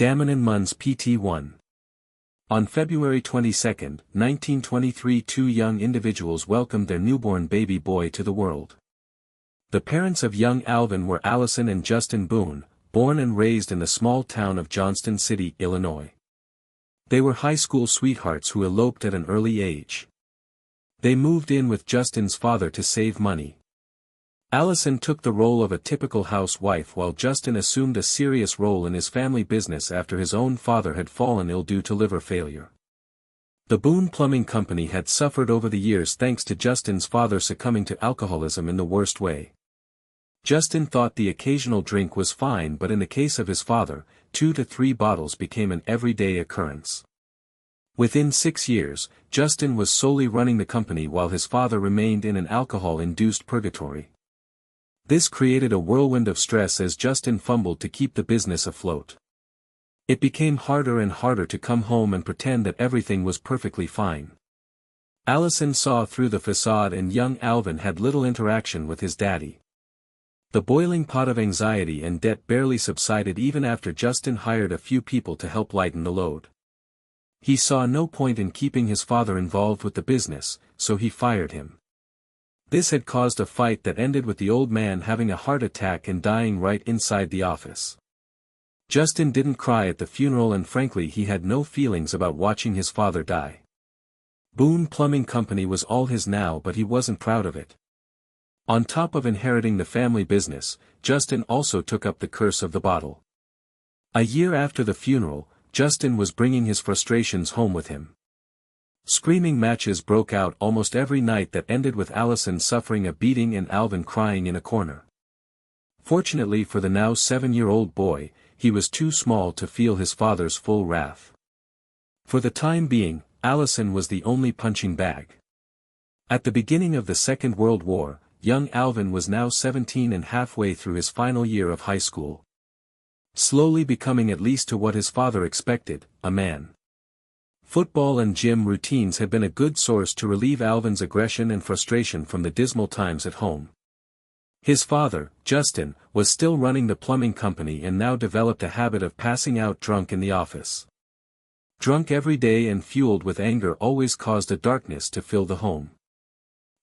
Damon Munns PT1. On February 22, 1923, two young individuals welcomed their newborn baby boy to the world. The parents of young Alvin were Allison and Justin Boone, born and raised in the small town of Johnston City, Illinois. They were high school sweethearts who eloped at an early age. They moved in with Justin's father to save money. Allison took the role of a typical housewife while Justin assumed a serious role in his family business after his own father had fallen ill due to liver failure. The Boone Plumbing Company had suffered over the years thanks to Justin's father succumbing to alcoholism in the worst way. Justin thought the occasional drink was fine, but in the case of his father, 2 to 3 bottles became an everyday occurrence. Within 6 years, Justin was solely running the company while his father remained in an alcohol-induced purgatory. This created a whirlwind of stress as Justin fumbled to keep the business afloat. It became harder and harder to come home and pretend that everything was perfectly fine. Allison saw through the facade, and young Alvin had little interaction with his daddy. The boiling pot of anxiety and debt barely subsided even after Justin hired a few people to help lighten the load. He saw no point in keeping his father involved with the business, so he fired him. This had caused a fight that ended with the old man having a heart attack and dying right inside the office. Justin didn't cry at the funeral, and frankly he had no feelings about watching his father die. Boone Plumbing Company was all his now, but he wasn't proud of it. On top of inheriting the family business, Justin also took up the curse of the bottle. A year after the funeral, Justin was bringing his frustrations home with him. Screaming matches broke out almost every night that ended with Allison suffering a beating and Alvin crying in a corner. Fortunately for the now 7-year-old boy, he was too small to feel his father's full wrath. For the time being, Allison was the only punching bag. At the beginning of the Second World War, young Alvin was now 17 and halfway through his final year of high school. Slowly becoming at least to what his father expected, a man. Football and gym routines had been a good source to relieve Alvin's aggression and frustration from the dismal times at home. His father, Justin, was still running the plumbing company and now developed a habit of passing out drunk in the office. Drunk every day and fueled with anger always caused a darkness to fill the home.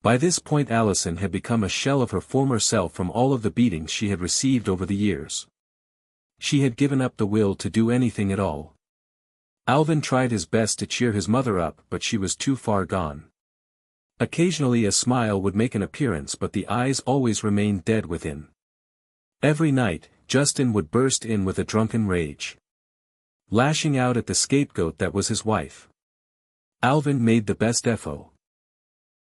By this point Allison had become a shell of her former self from all of the beatings she had received over the years. She had given up the will to do anything at all. Alvin tried his best to cheer his mother up, but she was too far gone. Occasionally a smile would make an appearance, but the eyes always remained dead within. Every night, Justin would burst in with a drunken rage, lashing out at the scapegoat that was his wife. Alvin made the best effort.